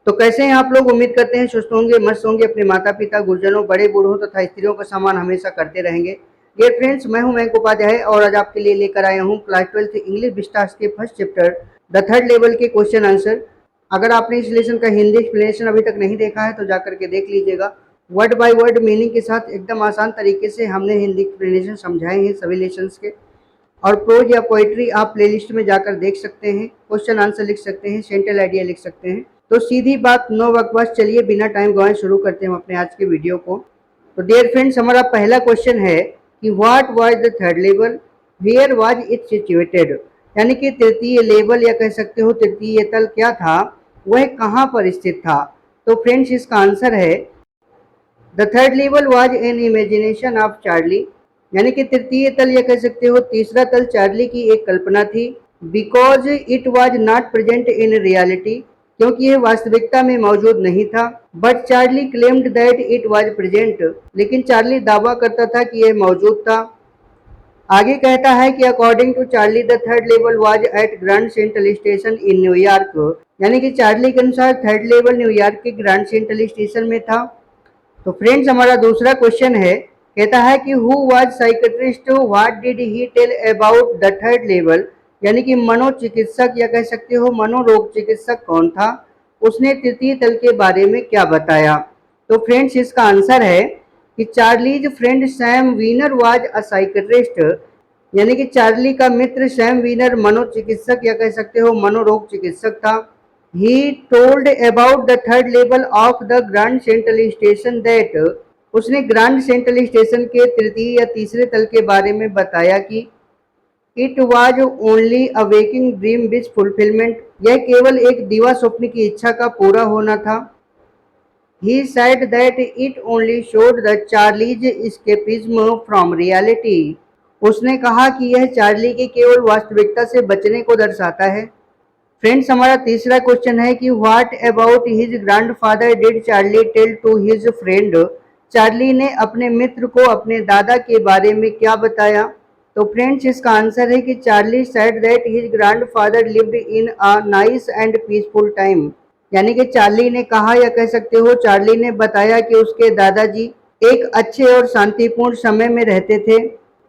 तो कैसे हैं आप लोग? उम्मीद करते हैं स्वस्थ होंगे, मस्त होंगे, अपने माता पिता, गुरुजनों, बड़े बूढ़ों तथा स्त्रियों का सम्मान हमेशा करते रहेंगे। डियर फ्रेंड्स, मैं हूं मयंक उपाध्याय और आज आपके लिए लेकर आया हूं क्लास 12th इंग्लिश विस्तार के first chapter the third level के क्वेश्चन आंसर। अगर आपने इस लेसन का हिंदी एक्सप्लेनेशन अभी तक नहीं देखा है तो जाकर के देख लीजिएगा। वर्ड बाय वर्ड मीनिंग के साथ एकदम आसान तरीके से हमने हिंदी एक्सप्लेनेशन समझाए हैं सभी लेसन्स के। और प्रोज या पोइट्री आप प्लेलिस्ट में जाकर देख सकते हैं, क्वेश्चन आंसर लिख सकते हैं, सेंटेंस आइडिया लिख सकते हैं। तो सीधी बात, नो बकवास, चलिए बिना टाइम गवाए शुरू करते हैं हम अपने आज के वीडियो को। तो डियर फ्रेंड्स, हमारा पहला क्वेश्चन है कि what was the third level, where was it situated. यानी कि तृतीय लेवल या कह सकते हो तृतीय तल क्या था, वह कहाँ पर स्थित था। तो फ्रेंड्स, इसका आंसर है the third level was an imagination of Charlie. यानी कि तृतीय तल या कह सकते हो तीसरा तल चार्ली की एक कल्पना थी। Because it was not present in reality, क्योंकि यह वास्तविकता में मौजूद नहीं था। But Charlie claimed that it was present, लेकिन चार्ली दावा करता था कि यह मौजूद था। आगे कहता है कि according to Charlie the third level was at Grand Central Station in New York. यानी कि चार्ली के अनुसार थर्ड लेवल न्यूयॉर्क के ग्रैंड सेंट्रल स्टेशन में था। तो फ्रेंड्स, हमारा दूसरा क्वेश्चन है, कहता है कि who was psychiatrist, what did he tell about the third level. यानी कि मनोचिकित्सक या कह सकते हो मनोरोग चिकित्सक कौन था, उसने तृतीय तल के बारे में क्या बताया। तो फ्रेंड्स, इसका आंसर है कि Charlie's friend Sam Weiner was a psychiatrist. यानी कि चार्ली का मित्र सैम वीनर मनोचिकित्सक या कह सकते हो मनोरोग चिकित्सक था। He told about the third level of the Grand Central Station that उसने ग्रांड सेंट्रल स्टेशन के तृतीय या तीसरे तल के बारे में बताया कि it was only a waking dream which fulfilment, यह केवल एक दीवा स्वप्न की इच्छा का पूरा होना था। He said that it only showed the Charlie's escapism from reality, उसने कहा कि यह चार्ली के केवल वास्तविकता से बचने को दर्शाता है। फ्रेंड्स, हमारा तीसरा क्वेश्चन है कि what about his grandfather did Charlie tell to his friend. Charlie ने अपने मित्र को अपने दादा के बारे में क्या बताया। तो फ्रेंड्स, इसका आंसर है कि Charlie said that his grandfather lived in a nice and peaceful time. यानी कि चार्ली ने कहा या कह सकते हो चार्ली ने बताया कि उसके दादाजी एक अच्छे और शांतिपूर्ण समय में रहते थे।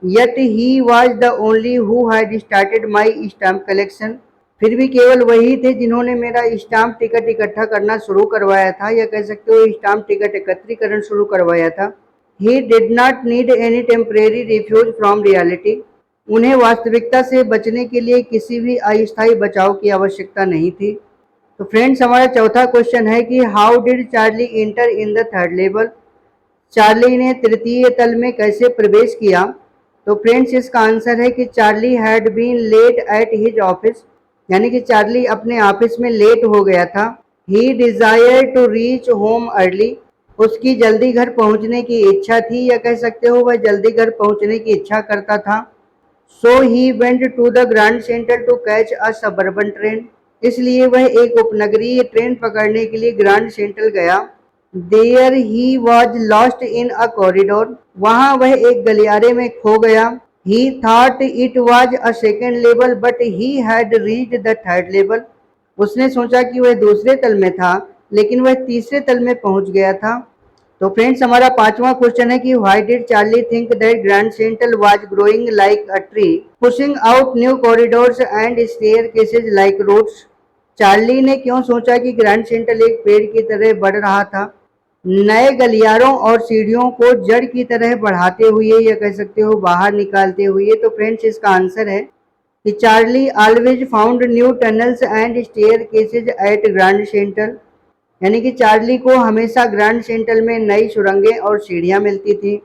Yet he was the only who had started my stamp collection, फिर भी केवल वही थे जिन्होंने मेरा स्टाम्प टिकट इकट्ठा करना शुरू करवाया था या कह सकते हो स्टाम्प टिकट एकत्रीकरण शुरू करवाया था। He did not need any temporary refuse from reality, उन्हें वास्तविकता से बचने के लिए किसी भी अस्थायी बचाव की आवश्यकता नहीं थी। तो फ्रेंड्स, हमारा चौथा क्वेश्चन है कि how did Charlie inter in the third level, Charlie ने तृतीय तल में कैसे प्रवेश किया। तो फ्रेंड्स, इसका आंसर है कि Charlie had been late at his office. यानी कि चार्ली अपने ऑफिस में लेट हो गया था। He desire to reach home early, उसकी जल्दी घर पहुंचने की इच्छा थी या कह सकते हो वह जल्दी घर पहुंचने की इच्छा करता था। So he went to the grand centre to catch a suburban train, इसलिए वह एक उपनगरीय ट्रेन पकड़ने के लिए ग्रैंड सेंट्रल गया। There he was lost in a corridor, वहां वह एक गलियारे में खो गया। He thought it was a second level but he had reached the third level, उसने सोचा कि वह दूसरे तल में था लेकिन वह तीसरे तल में पहुंच गया था। तो फ्रेंड्स, हमारा पांचवा क्वेश्चन है कि why did Charlie think that Grand Central was growing like a tree, pushing out new corridors and staircases like roads। Charlie ने क्यों सोचा कि ग्रैंड सेंट्रल एक पेड़ की तरह बढ़ रहा था, नए गलियारों और सीढ़ियों को जड़ की तरह बढ़ाते हुए या कह सकते हो बाहर निकालते हुए। तो फ्रेंड्स, इसका आंसर है कि Charlie always found new tunnels and staircases at Grand Central. यानी कि चार्ली को हमेशा ग्रैंड सेंट्रल में नई सुरंगें और सीढ़ियां मिलती थी।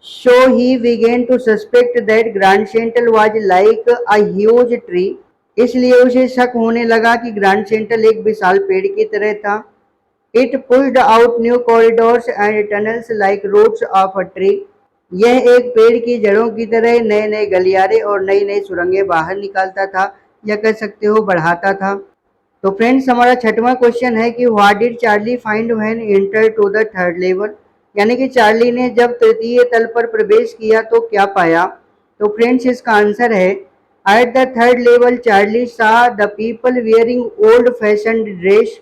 So he began to suspect that grand central was like a huge tree, इसलिए उसे शक होने लगा कि ग्रैंड सेंट्रल एक विशाल पेड़ की तरह था। It pushed out new corridors and tunnels like roots of a tree, यह एक पेड़ की जड़ों की तरह नए नए गलियारे और नई नई सुरंगें बाहर निकालता था या कह सकते हो बढ़ाता था। तो फ्रेंड्स, हमारा छठवां क्वेश्चन है कि what did Charlie find when enter to the third level. यानी कि चार्ली ने जब तृतीय तल पर प्रवेश किया तो क्या पाया। तो फ्रेंड्स, इसका आंसर है at the third level Charlie saw the people wearing old fashioned dress.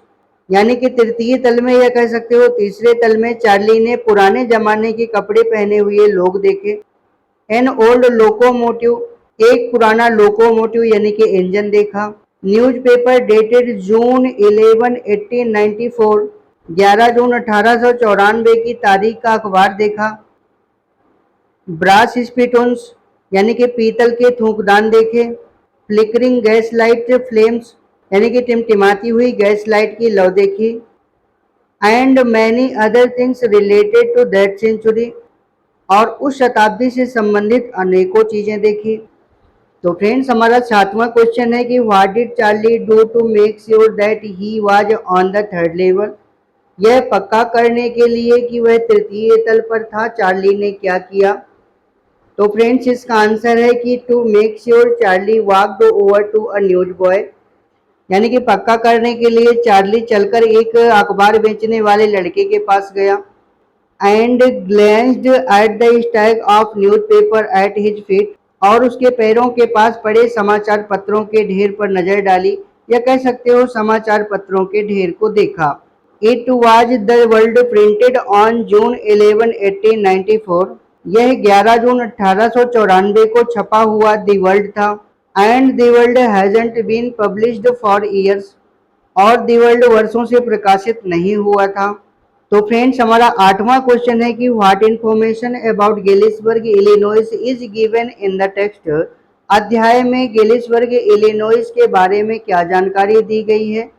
यानी कि तृतीय तल में या कह सकते हो तीसरे तल में चार्ली ने पुराने जमाने के कपड़े पहने हुए लोग देखे। एन ओल्ड लोकोमोटिव, एक पुराना लोकोमोटिव यानी कि इंजन देखा। न्यूज़पेपर डेटेड जून 11 1894, 11 जून 1894 की तारीख का अखबार देखा। ब्रास स्पिटोन्स यानी कि पीतल के थूकदान देखे। फ्लिकरिंग गैस लाइट फ्लेम्स यानी कि टिमटिमाती हुई गैस लाइट की लौ देखी। And many other things related to that century, और उस शताब्दी से संबंधित अनेकों चीजें देखी। तो फ्रेंड्स हमारा 7वां क्वेश्चन है कि what did Charlie do to make sure that he was on the third level. यह पक्का करने के लिए कि वह तृतीय तल पर था, चार्ली ने क्या किया। तो फ्रेंड्स इसका आंसर है कि to make sure Charlie walked over to a newsboy, यानी कि पक्का करने के लिए चार्ली चलकर एक अखबार बेचने वाले लड़के के पास गया। And glanced at the stack of newspaper at his feet, और उसके पैरों के पास पड़े समाचार पत्रों के ढेर पर नजर डाली, या कह सकते हो समाचार पत्रों के ढेर को देखा। It was the World printed on June 11 1894, यह 11 जून 1894 को छपा हुआ दी वर्ल्ड था। And the World hasn't been published for years, और दी वर्ल्ड वर्षों से प्रकाशित नहीं हुआ था। तो फ्रेंड्स हमारा 8वां क्वेश्चन है कि what information about Galesburg Illinois is given in the text. अध्याय में गेलिसबर्ग इलिनॉइस के बारे में क्या जानकारी दी गई है।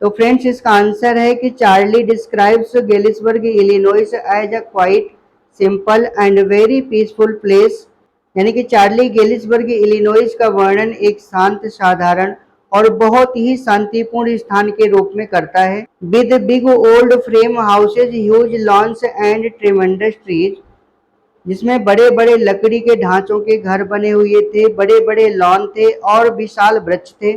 तो फ्रेंड्स इसका आंसर है कि Charlie describes Galesburg Illinois as a quite simple and very peaceful place, यानी कि चार्ली गेलिसबर्ग इलिनॉइस का वर्णन एक शांत, साधारण और बहुत ही शांतिपूर्ण स्थान के रूप में करता है। With big old frame houses, huge loans and ट्रेमेंडस trees, जिसमें बड़े बड़े लकड़ी के ढांचों के घर बने हुए थे, बड़े बड़े लॉन थे और विशाल वृक्ष थे।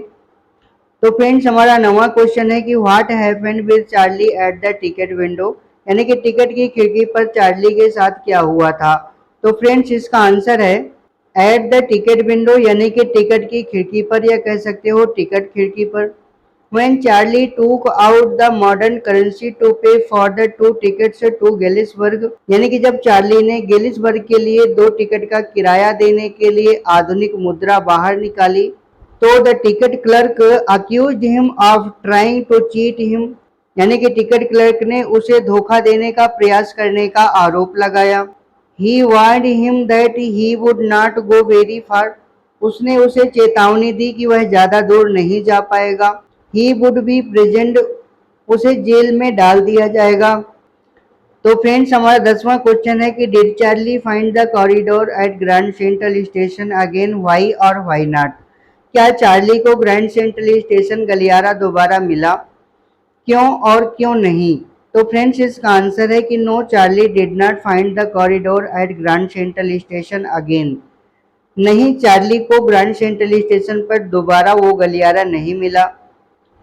तो फ्रेंड्स हमारा 9वां क्वेश्चन है कि what happened with Charlie at the ticket window, यानी कि टिकट की खिड़की पर चार्ली के साथ क्या हुआ था। तो फ्रेंड्स इसका आंसर है एट द टिकट विंडो, यानी कि टिकट की खिड़की पर, या कह सकते हो टिकट खिड़की पर। When Charlie took out the modern currency to pay for the 2 tickets to Gettysburg, यानी कि जब चार्ली ने गेलिसबर्ग के लिए 2 टिकट का किराया देने के लिए आधुनिक मुद्रा बाहर निकाली, तो the ticket clerk accused him of trying to cheat him, यानी कि टिकट क्लर्क ने उसे धोखा देने का प्रयास करने का आरोप लगाया। He warned him that he would not go very far, उसने उसे चेतावनी दी कि वह ज्यादा दूर नहीं जा पाएगा। ही वुड बी प्रेजेंट, उसे जेल में डाल दिया जाएगा। तो फ्रेंड्स हमारा 10वां क्वेश्चन है कि did Charlie find the corridor at Grand Central Station again, why और व्हाई नॉट। क्या चार्ली को ग्रैंड सेंट्रल स्टेशन गलियारा दोबारा मिला, क्यों और क्यों नहीं। तो फ्रेंड्स इसका आंसर है कि no, Charlie did not find the corridor at Grand Central Station again, नहीं, चार्ली को ग्रैंड सेंट्रल स्टेशन पर दोबारा वो गलियारा नहीं मिला।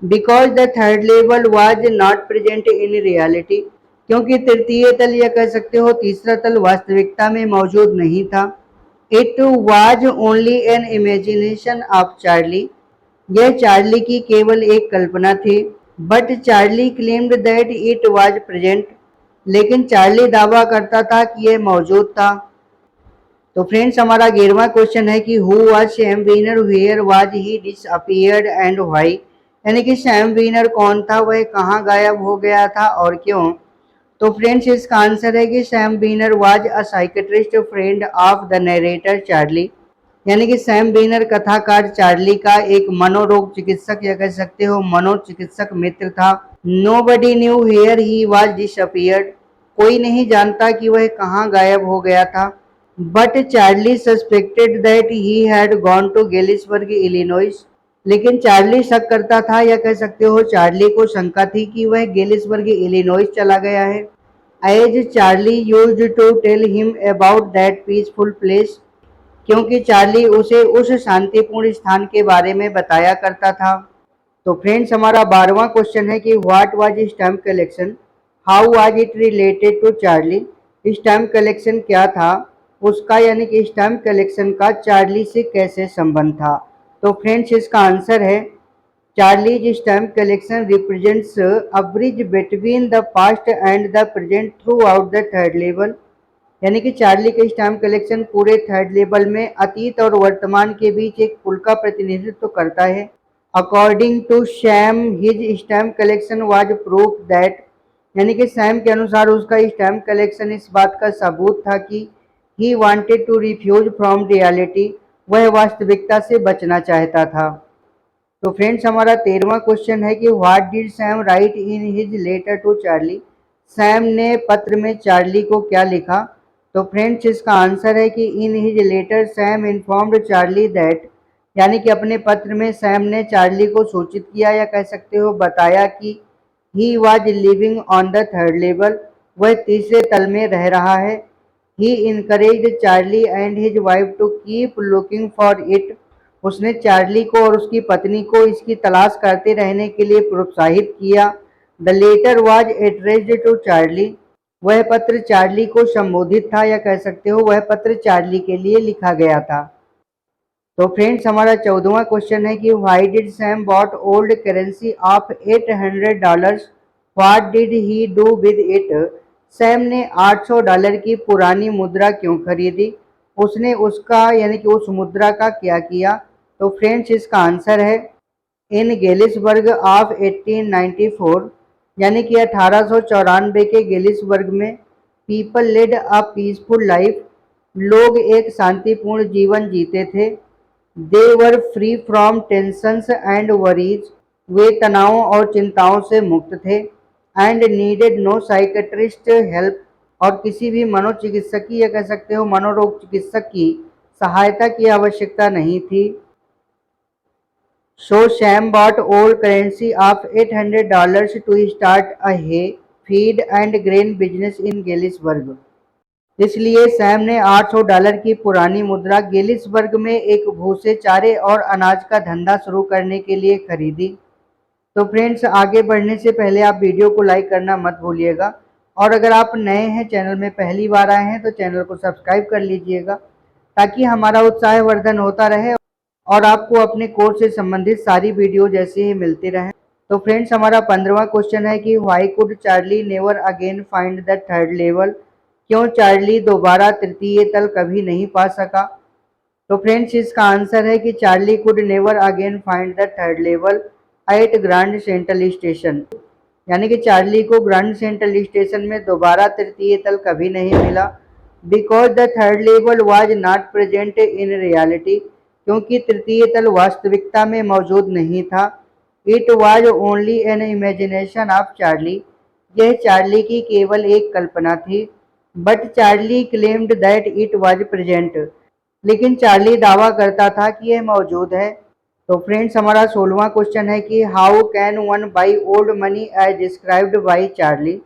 Because the third level was not present in reality, क्योंकि तृतीय तल या कह सकते हो तीसरा तल वास्तविकता में मौजूद नहीं था। It was only an imagination of Charlie, यह चार्ली की केवल एक कल्पना थी। But Charlie claimed that it was present, लेकिन चार्ली दावा करता था कि यह मौजूद था। तो फ्रेंड्स हमारा 11वां क्वेश्चन है कि who was Sam Weiner, where was he disappeared and why, यानी कि सैम वीनर कौन था, वह कहाँ गायब हो गया था और क्यों। तो फ्रेंड्स इसका आंसर है कि Sam Weiner was a psychiatrist friend of the narrator Charlie, यानी कि सैम वीनर कथाकार चार्ली का एक मनोरोग चिकित्सक या कह सकते हो मनोचिकित्सक मित्र था। Nobody knew where he was disappeared, कोई नहीं जानता कि वह कहाँ गायब हो गया था। But Charlie suspected that he had gone to Galesburg Illinois, लेकिन चार्ली शक करता था या कह सकते हो चार्ली को शंका थी कि वह गेलिसबर्ग इलिनॉइस चला गया है। As Charlie used to tell him about that peaceful place, क्योंकि चार्ली उसे उस शांतिपूर्ण स्थान के बारे में बताया करता था। तो फ्रेंड्स हमारा 12वां क्वेश्चन है कि what was stamp collection, how was it related to Charlie. Stamp collection क्या था, उसका यानी कि स्टैम्प कलेक्शन का चार्ली से कैसे संबंध था। तो फ्रेंड्स इसका आंसर है Charlie's stamp collection represents a bridge between the past and the present throughout the third level। यानी कि चार्ली का स्टैम्प कलेक्शन पूरे थर्ड लेवल में अतीत और वर्तमान के बीच एक पुल का प्रतिनिधित्व करता है। According to Sam his stamp collection was proof that, यानी कि सैम के अनुसार उसका स्टैम्प कलेक्शन इस बात का सबूत था कि he wanted to refuge from reality, वह वास्तविकता से बचना चाहता था। तो फ्रेंड्स हमारा 13वां क्वेश्चन है कि what did Sam write in his letter to Charlie, Sam ने पत्र में चार्ली को क्या लिखा। तो फ्रेंड्स इसका आंसर है कि in his letter Sam informed Charlie that, यानी कि अपने पत्र में सैम ने चार्ली को सूचित किया या कह सकते हो बताया कि he was living on the third level, वह तीसरे तल में रह रहा है। He encouraged Charlie and his wife to keep looking for it, उसने चार्ली को और उसकी पत्नी को इसकी तलाश करते रहने के लिए प्रोत्साहित किया। The letter was addressed to Charlie, वह पत्र चार्ली को संबोधित था या कह सकते हो वह पत्र चार्ली के लिए लिखा गया था। तो फ्रेंड्स हमारा 14वां क्वेश्चन है कि why did Sam bought old currency of $800, what did he do with it, Sam ने $800 की पुरानी मुद्रा क्यों खरीदी, उसने उसका यानी कि उस मुद्रा का क्या किया। तो फ्रेंड्स इसका आंसर है इन गेलिसबर्ग ऑफ 1894, यानी कि 1894 के गेलिसबर्ग में people led a peaceful life, लोग एक शांतिपूर्ण जीवन जीते थे। They were free from tensions and worries, वे तनावों और चिंताओं से मुक्त थे। And needed no psychiatrist help, और किसी भी मनोचिकित्सक की या कह सकते हो मनोरोग चिकित्सक की सहायता की आवश्यकता नहीं थी। So Sam bought old currency of $800 to start a hay, feed and grain business in Galesburg। इसलिए सैम ने $800 की पुरानी मुद्रा गेलिसबर्ग में एक भूसे चारे और अनाज का धंधा शुरू करने के लिए खरीदी। तो फ्रेंड्स आगे बढ़ने से पहले आप वीडियो को लाइक करना मत भूलिएगा, और अगर आप नए हैं चैनल में पहली बार आए हैं तो चैनल को सब्सक्राइब कर लीजिएगा ताकि हमारा उत्साहवर्धन होता रहे और आपको अपने कोर्स से संबंधित सारी वीडियो जैसे ही मिलती रहें। तो फ्रेंड्स हमारा 15वां क्वेश्चन है कि why could Charlie never again find the third level, क्यों चार्ली दोबारा तृतीय तल कभी नहीं पा सका। तो फ्रेंड्स इसका आंसर है कि Charlie could never again find the third level at Grand Central Station, यानी कि चार्ली को ग्रैंड सेंट्रल स्टेशन में दोबारा तृतीय तल कभी नहीं मिला। Because the third level was not present in reality, क्योंकि तृतीय तल वास्तविकता में मौजूद नहीं था। It was only an imagination of Charlie, यह चार्ली की केवल एक कल्पना थी। But Charlie claimed that it was present, लेकिन चार्ली दावा करता था कि यह मौजूद है। तो फ्रेंड्स हमारा 16वां क्वेश्चन है कि how can one buy old money as described by Charlie,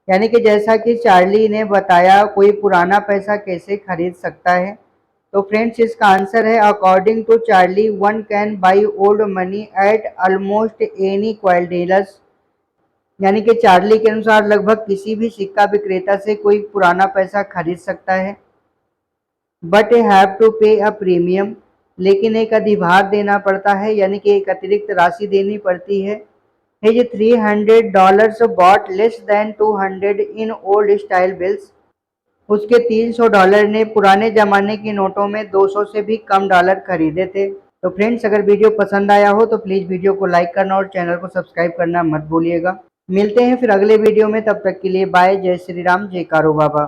यानी कि जैसा कि चार्ली ने बताया कोई पुराना पैसा कैसे खरीद सकता है। तो फ्रेंड्स इसका आंसर है according to Charlie one can buy old money at almost any coin dealers, यानी कि चार्ली के अनुसार लगभग किसी भी सिक्का विक्रेता से कोई पुराना पैसा खरीद सकता है। बट हैव टू पे अ प्रीमियम, लेकिन एक अधिभार देना पड़ता है, यानी कि एक अतिरिक्त राशि देनी पड़ती है। His $300 bought less than 200 in old style bills, उसके $300 ने पुराने जमाने के नोटों में 200 से भी कम डॉलर खरीदे थे। तो फ्रेंड्स अगर वीडियो पसंद आया हो तो प्लीज़ वीडियो को लाइक करना और चैनल को सब्सक्राइब करना मत भूलिएगा। मिलते हैं फिर अगले वीडियो में, तब तक के लिए बाय। जय श्री राम, जय कारो बाबा।